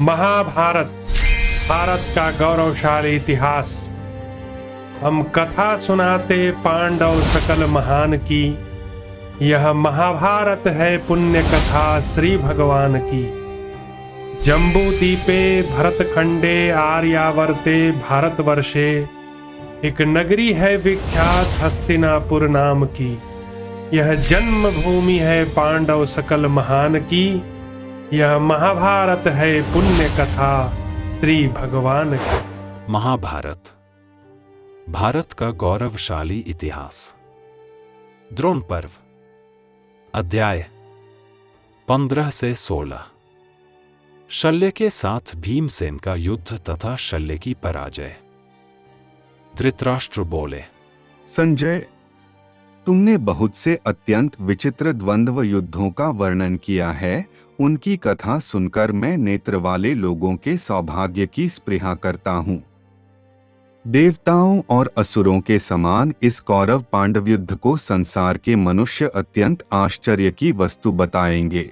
महाभारत भारत का गौरवशाली इतिहास। हम कथा सुनाते पांडव सकल महान की। यह महाभारत है पुण्य कथा श्री भगवान की। जम्बू दीपे भरतखंडे आर्यावर्ते भारतवर्षे एक नगरी है विख्यात हस्तिनापुर नाम की। यह जन्मभूमि है पांडव सकल महान की। यह महाभारत है पुण्य कथा श्री भगवान की। महाभारत भारत का गौरवशाली इतिहास। द्रोण पर्व अध्याय 15 से 16। शल्य के साथ भीमसेन का युद्ध तथा शल्य की पराजय। धृतराष्ट्र बोले, संजय, तुमने बहुत से अत्यंत विचित्र द्वंद्व युद्धों का वर्णन किया है। उनकी कथा सुनकर मैं नेत्र वाले लोगों के सौभाग्य की स्पृहा करता हूँ। देवताओं और असुरों के समान इस कौरव पांडव युद्ध को संसार के मनुष्य अत्यंत आश्चर्य की वस्तु बताएंगे।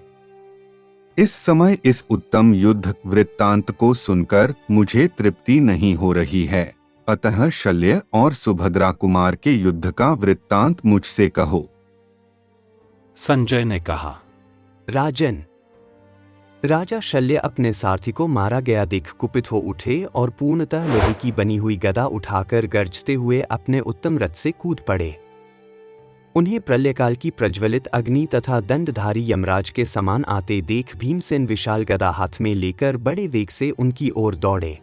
इस समय इस उत्तम युद्ध वृत्तांत को सुनकर मुझे तृप्ति नहीं हो रही है, अतः शल्य और सुभद्रा कुमार के युद्ध का वृत्तांत मुझसे कहो। संजय ने कहा, राजन, राजा शल्य अपने सारथी को मारा गया देख कुपित हो उठे और पूर्णतः लोहे की बनी हुई गदा उठाकर गर्जते हुए अपने उत्तम रथ से कूद पड़े। उन्हें प्रलयकाल की प्रज्वलित अग्नि तथा दंडधारी यमराज के समान आते देख भीमसेन विशाल गदा हाथ में लेकर बड़े वेग से उनकी ओर दौड़े।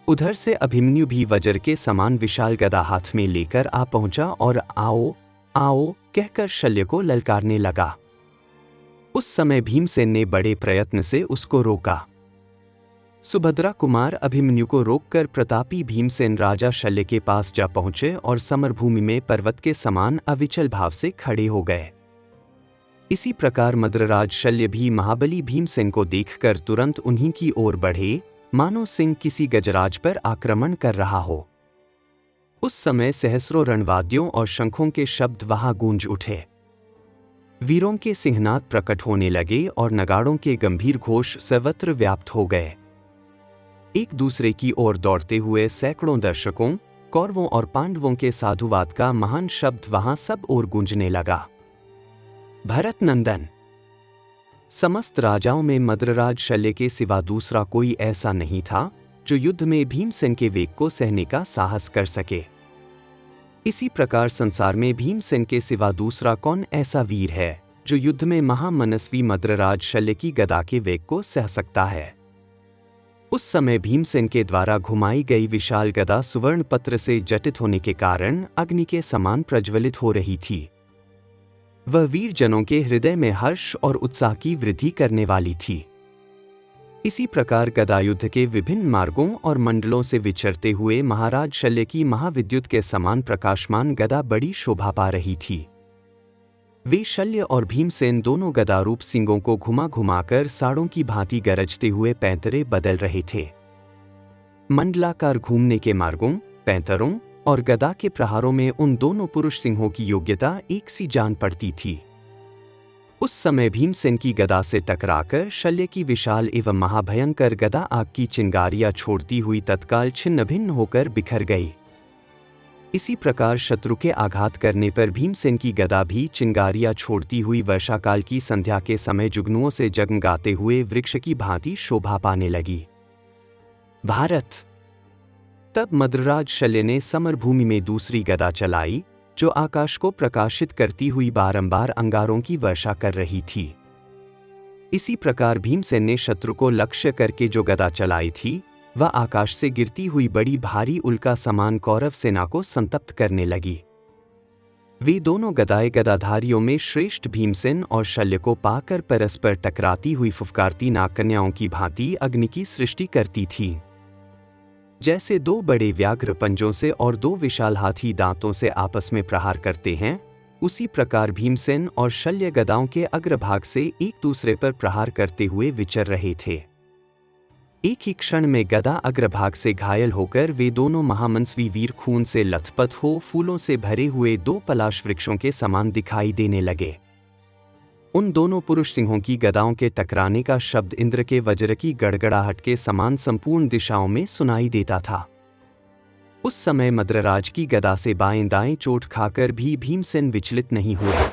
उधर से अभिमन्यु भी वज्र के समान विशाल गदा हाथ में लेकर आ पहुंचा और आओ आओ कहकर शल्य को ललकारने लगा। उस समय भीमसेन ने बड़े प्रयत्न से उसको रोका। सुभद्रा कुमार अभिमन्यु को रोककर प्रतापी भीमसेन राजा शल्य के पास जा पहुंचे और समरभूमि में पर्वत के समान अविचल भाव से खड़े हो गए। इसी प्रकार मद्रराज शल्य भी महाबली भीमसेन को देखकर तुरंत उन्हीं की ओर बढ़े, मानो सिंह किसी गजराज पर आक्रमण कर रहा हो। उस समय सहस्रों रणवाद्यों और शंखों के शब्द वहां गूंज उठे। वीरों के सिंहनाद प्रकट होने लगे और नगाड़ों के गंभीर घोष सर्वत्र व्याप्त हो गए। एक दूसरे की ओर दौड़ते हुए सैकड़ों दर्शकों, कौरवों और पांडवों के साधुवाद का महान शब्द वहां सब ओर गूंजने लगा। भरत नंदन, समस्त राजाओं में मद्रराज शल्य के सिवा दूसरा कोई ऐसा नहीं था जो युद्ध में भीमसेन के वेग को सहने का साहस कर सके। इसी प्रकार संसार में भीमसेन के सिवा दूसरा कौन ऐसा वीर है जो युद्ध में महामनस्वी मद्रराज शल्य की गदा के वेग को सह सकता है। उस समय भीमसेन के द्वारा घुमाई गई विशाल गदा सुवर्ण पत्र से जटित होने के कारण अग्नि के समान प्रज्वलित हो रही थी। वह वीर जनों के हृदय में हर्ष और उत्साह की वृद्धि करने वाली थी। इसी प्रकार गदा युद्ध के विभिन्न मार्गों और मंडलों से विचरते हुए महाराज शल्य की महाविद्युत के समान प्रकाशमान गदा बड़ी शोभा पा रही थी। वे शल्य और भीमसेन दोनों गदारूप सिंगों को घुमा घुमाकर साड़ों की भांति गरजते हुए पैंतरे बदल रहे थे। मंडलाकार घूमने के मार्गों, पैंतरों और गदा के प्रहारों में उन दोनों पुरुष सिंहों की योग्यता एक सी जान पड़ती थी। उस समय भीमसेन की गदा से टकराकर शल्य की विशाल एवं महाभयंकर गदा आग की चिंगारियां छोड़ती हुई तत्काल छिन्न भिन्न होकर बिखर गई। इसी प्रकार शत्रु के आघात करने पर भीमसेन की गदा भी चिंगारियां छोड़ती हुई वर्षाकाल की संध्या के समय जुगनुओं से जगमगाते हुए वृक्ष की भांति शोभा पाने लगी। भारत। तब मद्रराज शल्य ने समरभूमि में दूसरी गदा चलाई जो आकाश को प्रकाशित करती हुई बारंबार अंगारों की वर्षा कर रही थी। इसी प्रकार भीमसेन ने शत्रु को लक्ष्य करके जो गदा चलाई थी वह आकाश से गिरती हुई बड़ी भारी उल्का समान कौरव सेना को संतप्त करने लगी। वे दोनों गदाएं गदाधारियों में श्रेष्ठ भीमसेन और शल्य को पाकर परस्पर टकराती हुई फुफकारती नागकन्याओं की भांति अग्नि की सृष्टि करती थी। जैसे दो बड़े व्याघ्र पंजों से और दो विशाल हाथी दांतों से आपस में प्रहार करते हैं, उसी प्रकार भीमसेन और शल्य गदाओं के अग्रभाग से एक दूसरे पर प्रहार करते हुए विचर रहे थे। एक ही क्षण में गदा अग्रभाग से घायल होकर वे दोनों महामनस्वी वीर खून से लथपथ हो फूलों से भरे हुए दो पलाश वृक्षों के समान दिखाई देने लगे। उन दोनों पुरुष सिंहों की गदाओं के टकराने का शब्द इंद्र के वज्र की गड़गड़ाहट के समान संपूर्ण दिशाओं में सुनाई देता था। उस समय मद्रराज की गदा से बाएं दाएं चोट खाकर भी भीमसेन विचलित नहीं हुए,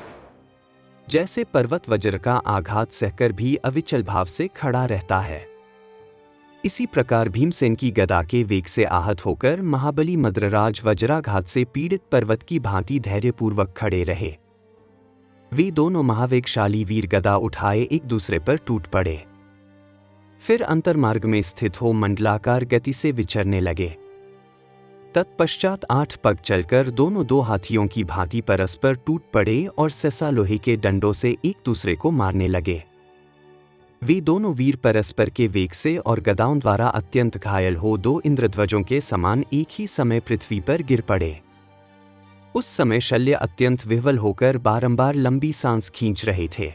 जैसे पर्वत वज्र का आघात सहकर भी अविचल भाव से खड़ा रहता है। इसी प्रकार भीमसेन की गदा के वेग से आहत होकर महाबली मद्रराज वज्राघात से पीड़ित पर्वत की भांति धैर्यपूर्वक खड़े रहे। वे दोनों महावेगशाली वीर गदा उठाए एक दूसरे पर टूट पड़े, फिर अंतर्मार्ग में स्थित हो मंडलाकार गति से विचरने लगे। तत्पश्चात 8 पग चलकर दोनों 2 हाथियों की भांति परस्पर टूट पड़े और सहसा लोहे के डंडों से एक दूसरे को मारने लगे। वे दोनों वीर परस्पर के वेग से और गदाओं द्वारा अत्यंत घायल हो 2 इंद्रध्वजों के समान एक ही समय पृथ्वी पर गिर पड़े। उस समय शल्य अत्यंत विह्वल होकर बारंबार लंबी सांस खींच रहे थे।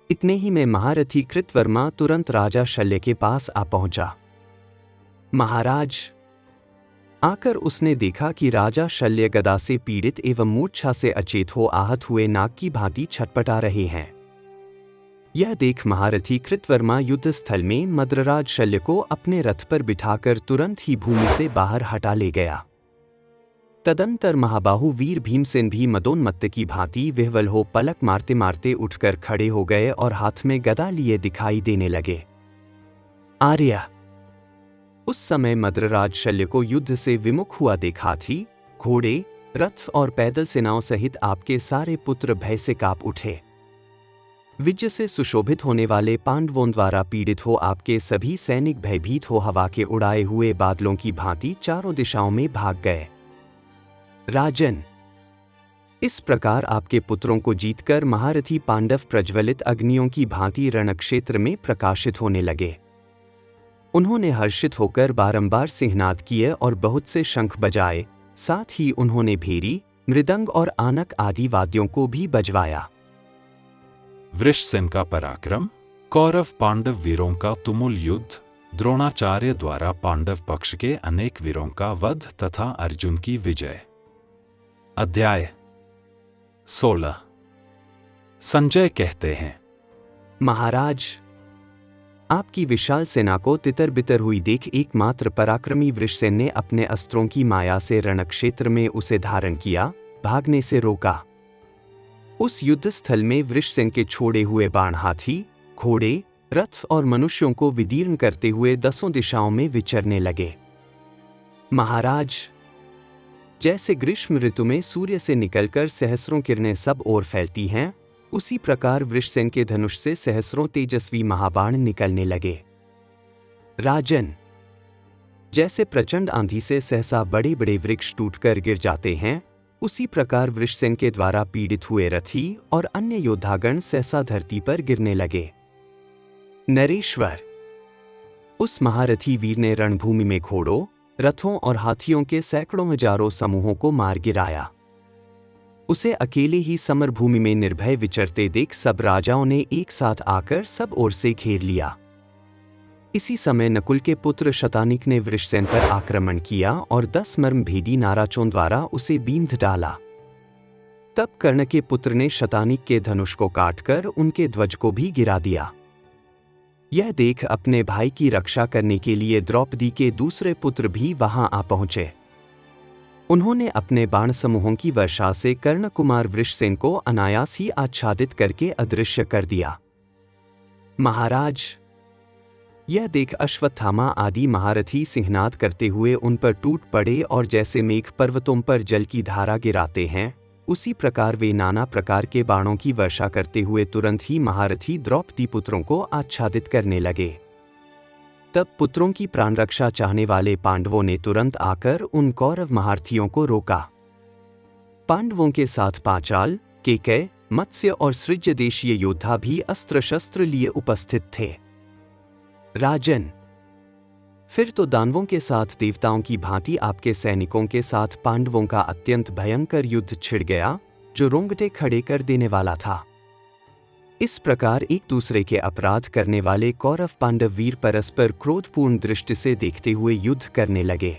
इतने ही में महारथी कृतवर्मा तुरंत राजा शल्य के पास आ पहुंचा। महाराज, आकर उसने देखा कि राजा शल्य गदा से पीड़ित एवं मूर्छा से अचेत हो आहत हुए नाग की भांति छटपटा रहे हैं। यह देख महारथी कृतवर्मा युद्ध स्थल में मद्रराज शल्य को अपने रथ पर बिठाकर तुरंत ही भूमि से बाहर हटा ले गया। तदंतर महाबाहु वीर भीमसेन भी मदोन्मत्त की भांति विह्वल हो पलक मारते मारते उठकर खड़े हो गए और हाथ में गदा लिए दिखाई देने लगे। आर्य, उस समय मद्रराज शल्य को युद्ध से विमुख हुआ देखा थी। घोड़े, रथ और पैदल सेनाओं सहित आपके सारे पुत्र भय से कांप उठे। विजय से सुशोभित होने वाले पांडवों द्वारा पीड़ित हो आपके सभी सैनिक भयभीत हो हवा के उड़ाए हुए बादलों की भांति चारों दिशाओं में भाग गए। राजन, इस प्रकार आपके पुत्रों को जीतकर महारथी पांडव प्रज्वलित अग्नियों की भांति रणक्षेत्र में प्रकाशित होने लगे। उन्होंने हर्षित होकर बारंबार सिंहनाद किए और बहुत से शंख बजाए, साथ ही उन्होंने भेरी, मृदंग और आनक आदि वाद्यों को भी बजवाया। वृषसेन का पराक्रम, कौरव पांडव वीरों का तुमुल युद्ध, द्रोणाचार्य द्वारा पांडव पक्ष के अनेक वीरों का वध तथा अर्जुन की विजय। अध्याय 16। संजय कहते हैं, महाराज, आपकी विशाल सेना को तितर बितर हुई देख एकमात्र पराक्रमी वृषसेन ने अपने अस्त्रों की माया से रणक्षेत्र में उसे धारण किया, भागने से रोका। उस युद्ध स्थल में वृषसेन के छोड़े हुए बाण हाथी, घोड़े, रथ और मनुष्यों को विदीर्ण करते हुए 10 दिशाओं में विचरने लगे। महाराज, जैसे ग्रीष्म ऋतु में सूर्य से निकलकर सहस्रों किरणें सब ओर फैलती हैं, उसी प्रकार वृषसेन के धनुष से सहस्रों तेजस्वी महाबाण निकलने लगे। राजन, जैसे प्रचंड आंधी से सहसा बड़े बड़े वृक्ष टूटकर गिर जाते हैं, उसी प्रकार वृषसेन के द्वारा पीड़ित हुए रथी और अन्य योद्धागण सहसा धरती पर गिरने लगे। नरेश्वर, उस महारथी वीर ने रणभूमि में घोड़ों, रथों और हाथियों के सैकड़ों हजारों समूहों को मार गिराया। उसे अकेले ही समरभूमि में निर्भय विचरते देख सब राजाओं ने एक साथ आकर सब ओर से घेर लिया। इसी समय नकुल के पुत्र शतानिक ने वृषसेन पर आक्रमण किया और 10 मर्मभेदी नाराचों द्वारा उसे बींध डाला। तब कर्ण के पुत्र ने शतानिक के धनुष को काटकर उनके ध्वज को भी गिरा दिया। यह देख अपने भाई की रक्षा करने के लिए द्रौपदी के दूसरे पुत्र भी वहां आ पहुंचे। उन्होंने अपने बाण समूहों की वर्षा से कर्ण कुमार वृषसेन को अनायास ही आच्छादित करके अदृश्य कर दिया। महाराज, यह देख अश्वत्थामा आदि महारथी सिंहनाद करते हुए उन पर टूट पड़े और जैसे मेघ पर्वतों पर जल की धारा गिराते हैं, उसी प्रकार वे नाना प्रकार के बाणों की वर्षा करते हुए तुरंत ही महारथी द्रौपदी पुत्रों को आच्छादित करने लगे। तब पुत्रों की प्राण रक्षा चाहने वाले पांडवों ने तुरंत आकर उन कौरव महारथियों को रोका। पांडवों के साथ पांचाल, केकय, मत्स्य और सृज्य देशीय योद्धा भी अस्त्र शस्त्र लिए उपस्थित थे। राजन, फिर तो दानवों के साथ देवताओं की भांति आपके सैनिकों के साथ पांडवों का अत्यंत भयंकर युद्ध छिड़ गया, जो रोंगटे खड़े कर देने वाला था। इस प्रकार एक दूसरे के अपराध करने वाले कौरव पांडव वीर परस्पर क्रोधपूर्ण दृष्टि से देखते हुए युद्ध करने लगे।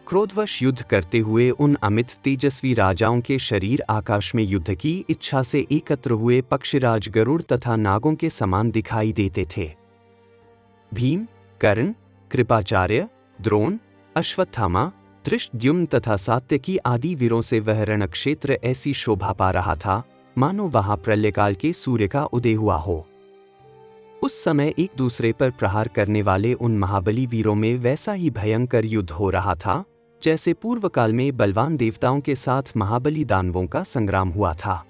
क्रोधवश युद्ध करते हुए उन अमित तेजस्वी राजाओं के शरीर आकाश में युद्ध की इच्छा से एकत्र हुए पक्षीराज गरुड़ तथा नागों के समान दिखाई देते थे। भीम, कर्ण, कृपाचार्य, द्रोण, अश्वत्थामा, धृष्टद्युम्न तथा सात्यकी आदि वीरों से वह रणक्षेत्र ऐसी शोभा पा रहा था मानो वहां प्रलयकाल के सूर्य का उदय हुआ हो। उस समय एक दूसरे पर प्रहार करने वाले उन महाबली वीरों में वैसा ही भयंकर युद्ध हो रहा था जैसे पूर्व काल में बलवान देवताओं के साथ महाबली दानवों का संग्राम हुआ था।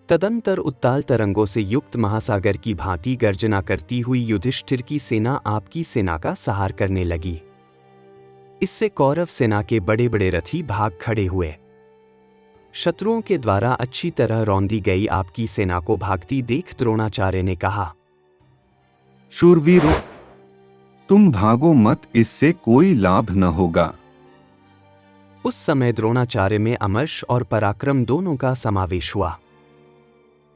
तदंतर उत्ताल तरंगों से युक्त महासागर की भांति गर्जना करती हुई युधिष्ठिर की सेना आपकी सेना का सहार करने लगी। इससे कौरव सेना के बड़े बड़े रथी भाग खड़े हुए। शत्रुओं के द्वारा अच्छी तरह रौंदी गई आपकी सेना को भागती देख द्रोणाचार्य ने कहा, शूरवीरों, तुम भागो मत, इससे कोई लाभ न होगा। उस समय द्रोणाचार्य में अमर्ष और पराक्रम दोनों का समावेश हुआ।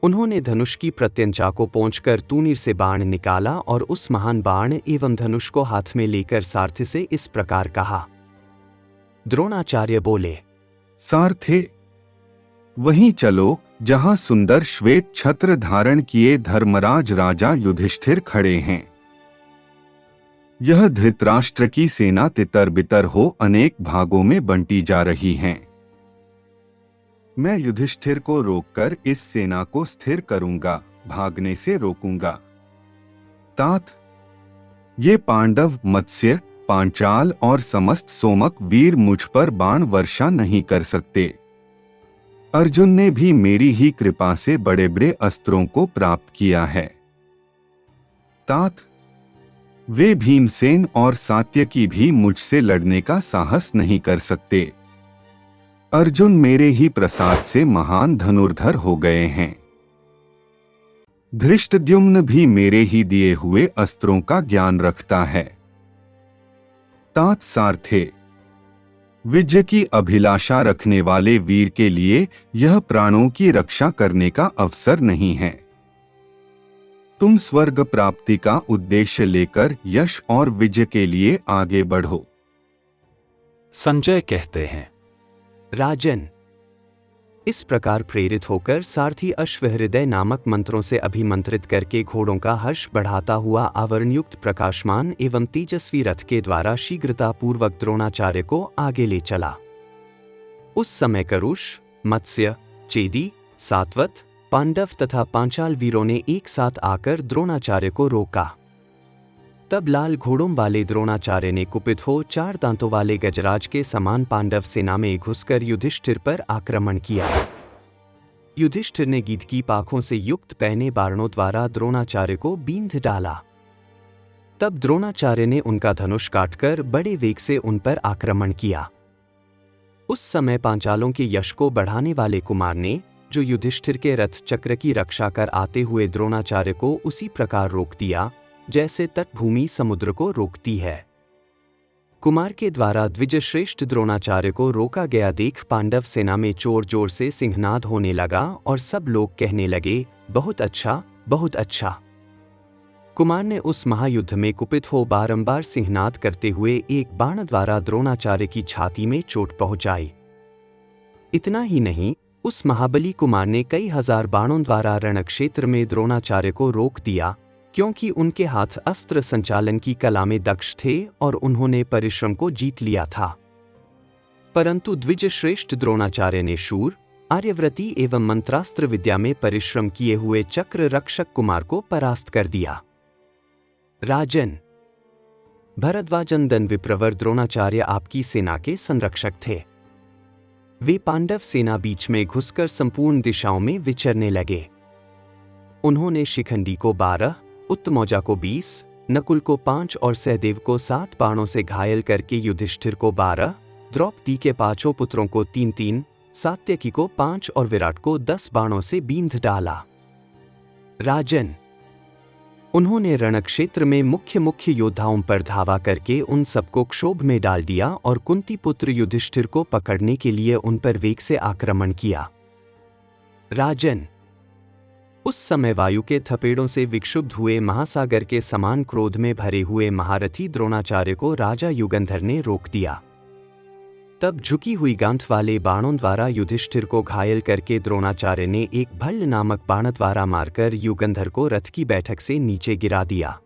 उन्होंने धनुष की प्रत्यंचा को पोंछकर तूणीर से बाण निकाला और उस महान बाण एवं धनुष को हाथ में लेकर सारथी से इस प्रकार कहा। द्रोणाचार्य बोले, सारथे, वहीं चलो जहां सुंदर श्वेत छत्र धारण किए धर्मराज राजा युधिष्ठिर खड़े हैं। यह धृतराष्ट्र की सेना तितर बितर हो अनेक भागों में बंटी जा रही है। मैं युधिष्ठिर को रोककर इस सेना को स्थिर करूंगा, भागने से रोकूंगा। तात, ये पांडव, मत्स्य, पांचाल और समस्त सोमक वीर मुझ पर बाण वर्षा नहीं कर सकते। अर्जुन ने भी मेरी ही कृपा से बड़े बड़े अस्त्रों को प्राप्त किया है। तात, वे भीमसेन और सात्यकी भी मुझसे लड़ने का साहस नहीं कर सकते। अर्जुन मेरे ही प्रसाद से महान धनुर्धर हो गए हैं। धृष्टद्युम्न भी मेरे ही दिए हुए अस्त्रों का ज्ञान रखता है। तात सारथे, विजय की अभिलाषा रखने वाले वीर के लिए यह प्राणों की रक्षा करने का अवसर नहीं है। तुम स्वर्ग प्राप्ति का उद्देश्य लेकर यश और विजय के लिए आगे बढ़ो। संजय कहते हैं, राजन, इस प्रकार प्रेरित होकर सारथी अश्वहृदय नामक मंत्रों से अभिमंत्रित करके घोड़ों का हर्ष बढ़ाता हुआ आवरणयुक्त प्रकाशमान एवं तेजस्वी रथ के द्वारा शीघ्रता पूर्वक द्रोणाचार्य को आगे ले चला। उस समय करुष, मत्स्य, चेदी, सात्वत, पांडव तथा पांचाल वीरों ने एक साथ आकर द्रोणाचार्य को रोका। तब लाल घोड़ों वाले द्रोणाचार्य ने कुपित हो 4 दांतों वाले गजराज के समान पांडव सेना में घुसकर युधिष्ठिर पर आक्रमण किया। युधिष्ठिर ने गीध की पाखों से युक्त पहने बारणों द्वारा द्रोणाचार्य को बींध डाला। तब द्रोणाचार्य ने उनका धनुष काटकर बड़े वेग से उन पर आक्रमण किया। उस समय पांचालों के यश को बढ़ाने वाले कुमार ने, जो युधिष्ठिर के रथ चक्र की रक्षा कर आते हुए द्रोणाचार्य को उसी प्रकार रोक दिया जैसे तटभूमि समुद्र को रोकती है। कुमार के द्वारा द्विजश्रेष्ठ द्रोणाचार्य को रोका गया देख पांडव सेना में जोर जोर से सिंहनाद होने लगा और सब लोग कहने लगे, बहुत अच्छा, बहुत अच्छा। कुमार ने उस महायुद्ध में कुपित हो बारंबार सिंहनाद करते हुए एक बाण द्वारा द्रोणाचार्य की छाती में चोट पहुंचाई। इतना ही नहीं, उस महाबली कुमार ने कई हजार बाणों द्वारा रणक्षेत्र में द्रोणाचार्य को रोक दिया, क्योंकि उनके हाथ अस्त्र संचालन की कला में दक्ष थे और उन्होंने परिश्रम को जीत लिया था। परंतु द्विजश्रेष्ठ द्रोणाचार्य ने शूर, आर्यव्रती एवं मंत्रास्त्र विद्या में परिश्रम किए हुए चक्र रक्षक कुमार को परास्त कर दिया। राजन, भरद्वाजनंदन विप्रवर द्रोणाचार्य आपकी सेना के संरक्षक थे। वे पांडव सेना बीच में घुसकर संपूर्ण दिशाओं में विचरने लगे। उन्होंने शिखंडी को 12, उत्तमौजा को 20, नकुल को 5 और सहदेव को 7 बाणों से घायल करके युधिष्ठिर को 12, द्रौपदी के 5 पुत्रों को 3-3, सात्यकी को 5 और विराट को 10 बाणों से बींध डाला। राजन, उन्होंने रणक्षेत्र में मुख्य योद्धाओं पर धावा करके उन सबको क्षोभ में डाल दिया और कुंती पुत्र युधिष्ठिर को पकड़ने के लिए उन पर वेग से आक्रमण किया। राजन, उस समय वायु के थपेड़ों से विक्षुब्ध हुए महासागर के समान क्रोध में भरे हुए महारथी द्रोणाचार्य को राजा युगंधर ने रोक दिया। तब झुकी हुई गांठ वाले बाणों द्वारा युधिष्ठिर को घायल करके द्रोणाचार्य ने एक भल्ल नामक बाण द्वारा मारकर युगंधर को रथ की बैठक से नीचे गिरा दिया।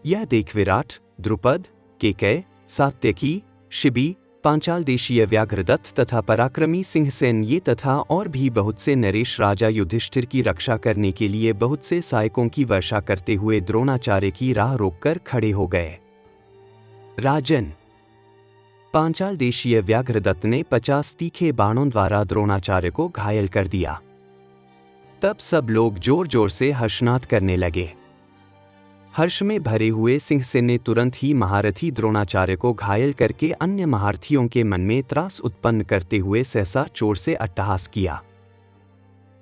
यह देख विराट, द्रुपद, केकय, सात्यकी, शिबी, पांचाल देशीय व्याघ्रदत्त तथा पराक्रमी सिंहसेन ये तथा और भी बहुत से नरेश राजा युधिष्ठिर की रक्षा करने के लिए बहुत से सहायकों की वर्षा करते हुए द्रोणाचार्य की राह रोककर खड़े हो गए। राजन, पांचाल देशीय व्याघ्रदत्त ने 50 तीखे बाणों द्वारा द्रोणाचार्य को घायल कर दिया। तब सब लोग जोर जोर से हर्षनाद करने लगे। हर्ष में भरे हुए सिंहसेन ने तुरंत ही महारथी द्रोणाचार्य को घायल करके अन्य महारथियों के मन में त्रास उत्पन्न करते हुए सहसा चोर से अट्टहास किया।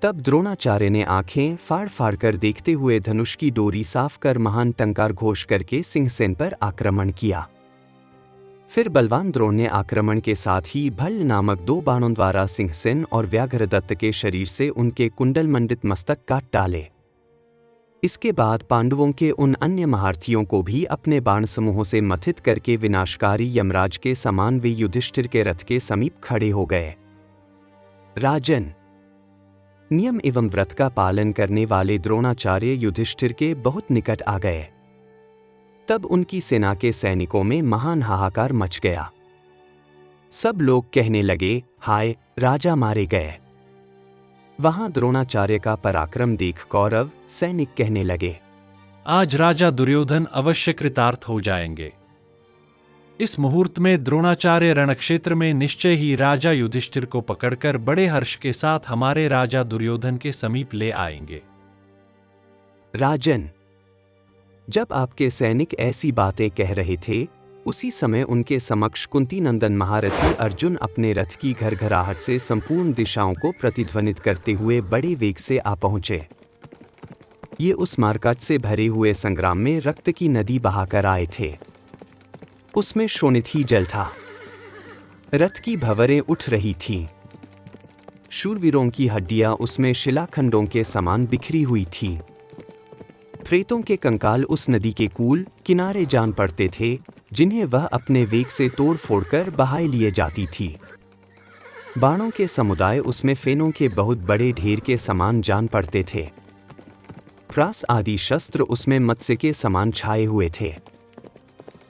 तब द्रोणाचार्य ने आंखें फाड़ फाड़ कर देखते हुए धनुष की डोरी साफ कर महान टंकार घोष करके सिंहसेन पर आक्रमण किया। फिर बलवान द्रोण ने आक्रमण के साथ ही भल्ल नामक 2 बाणों द्वारा सिंहसेन और व्याघ्रदत्त के शरीर से उनके कुंडल मंडित मस्तक काट डाले। इसके बाद पांडवों के उन अन्य महारथियों को भी अपने बाण समूहों से मथित करके विनाशकारी यमराज के समान वे युधिष्ठिर के रथ के समीप खड़े हो गए। राजन, नियम एवं व्रत का पालन करने वाले द्रोणाचार्य युधिष्ठिर के बहुत निकट आ गए। तब उनकी सेना के सैनिकों में महान हाहाकार मच गया। सब लोग कहने लगे, हाय, राजा मारे गए। वहां द्रोणाचार्य का पराक्रम देख कौरव सैनिक कहने लगे, आज राजा दुर्योधन अवश्य कृतार्थ हो जाएंगे। इस मुहूर्त में द्रोणाचार्य रणक्षेत्र में निश्चय ही राजा युधिष्ठिर को पकड़कर बड़े हर्ष के साथ हमारे राजा दुर्योधन के समीप ले आएंगे। राजन, जब आपके सैनिक ऐसी बातें कह रहे थे, उसी समय उनके समक्ष कुंती नंदन महारथी अर्जुन अपने रथ की घरघराहट से संपूर्ण दिशाओं को प्रतिध्वनित करते हुए बड़े वेग से आ पहुंचे। ये उस मारकाट से भरे हुए संग्राम में रक्त की नदी बहाकर आए थे। उसमें शोणित ही जल था। रथ की भंवरें उठ रही थीं। शूरवीरों की हड्डियां उसमें शिलाखंडों के समान बिखरी हुई थीं। प्रेतों के कंकाल उस नदी के कूल किनारे जान पड़ते थे, जिन्हें वह अपने वेग से तोड़ फोड़कर बहाए लिए जाती थी। बाणों के समुदाय उसमें फेनों के बहुत बड़े ढेर के समान जान पड़ते थे। प्रास आदि शस्त्र उसमें मत्स्य के समान छाए हुए थे।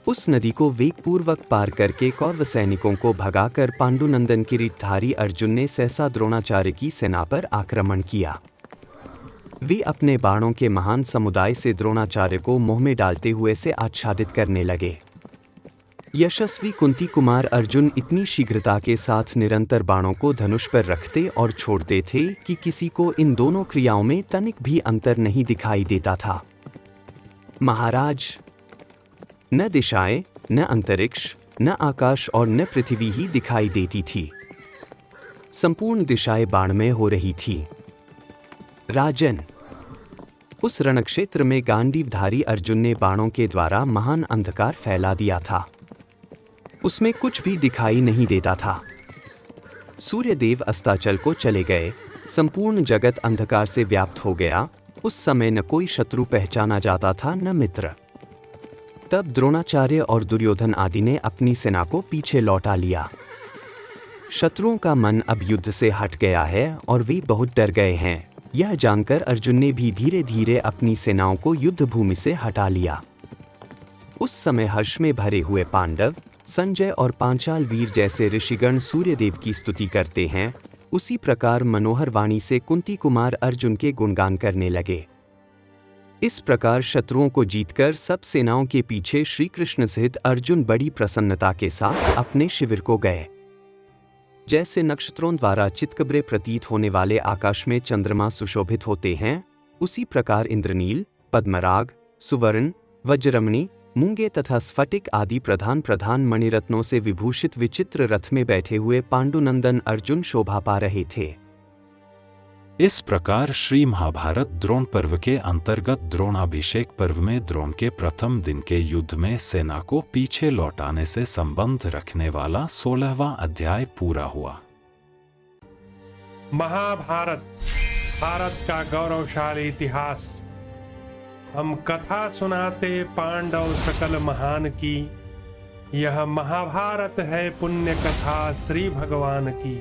उस नदी को वेगपूर्वक पार करके कौरव सैनिकों को भगाकर पांडुनंदन किरीटधारी अर्जुन ने सहसा द्रोणाचार्य की सेना पर आक्रमण किया। वे अपने बाणों के महान समुदाय से द्रोणाचार्य को मुंह में डालते हुए से आच्छादित करने लगे। यशस्वी कुंती कुमार अर्जुन इतनी शीघ्रता के साथ निरंतर बाणों को धनुष पर रखते और छोड़ते थे कि किसी को इन दोनों क्रियाओं में तनिक भी अंतर नहीं दिखाई देता था। महाराज, न दिशाएं, न अंतरिक्ष, न आकाश और न पृथ्वी ही दिखाई देती थी। संपूर्ण दिशाएं बाणमय हो रही थी। राजन, उस रणक्षेत्र में गांडीवधारी अर्जुन ने बाणों के द्वारा महान अंधकार फैला दिया था। उसमें कुछ भी दिखाई नहीं देता था। सूर्यदेव अस्ताचल को चले गए। संपूर्ण जगत अंधकार से व्याप्त हो गया। उस समय न कोई शत्रु पहचाना जाता था, न मित्र। तब द्रोणाचार्य और दुर्योधन आदि ने अपनी सेना को पीछे लौटा लिया। शत्रुओं का मन अब युद्ध से हट गया है और वे बहुत डर गए हैं। यह जानकर अर्जुन ने भी धीरे धीरे अपनी सेनाओं को युद्ध भूमि से हटा लिया। उस समय हर्ष में भरे हुए पांडव, संजय और पांचाल वीर जैसे ऋषिगण सूर्यदेव की स्तुति करते हैं, उसी प्रकार मनोहर वाणी से कुंती कुमार अर्जुन के गुणगान करने लगे। इस प्रकार शत्रुओं को जीतकर सब सेनाओं के पीछे श्री कृष्ण सहित अर्जुन बड़ी प्रसन्नता के साथ अपने शिविर को गए। जैसे नक्षत्रों द्वारा चितकबरे प्रतीत होने वाले आकाश में चंद्रमा सुशोभित होते हैं, उसी प्रकार इंद्रनील, पद्मराग, सुवर्ण, वज्रमणि, मूंगे तथा स्फटिक आदि प्रधान प्रधान मणिरत्नों से विभूषित विचित्र रथ में बैठे हुए पांडुनंदन अर्जुन शोभा पा रहे थे। इस प्रकार श्री महाभारत द्रोण पर्व के अंतर्गत द्रोणाभिषेक पर्व में द्रोण के प्रथम दिन के युद्ध में सेना को पीछे लौटाने से संबंध रखने वाला 16वां अध्याय पूरा हुआ। महाभारत, भारत का गौरवशाली इतिहास। हम कथा सुनाते पांडव सकल महान की, यह महाभारत है पुण्य कथा श्री भगवान की।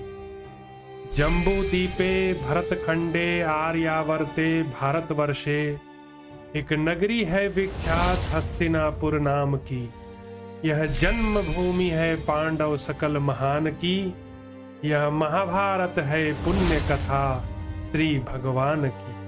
जम्बू दीपे भरतखंडे आर्यावर्ते भारतवर्षे एक नगरी है विख्यात हस्तिनापुर नाम की। यह जन्म भूमि है पांडव सकल महान की। यह महाभारत है पुण्य कथा श्री भगवान की।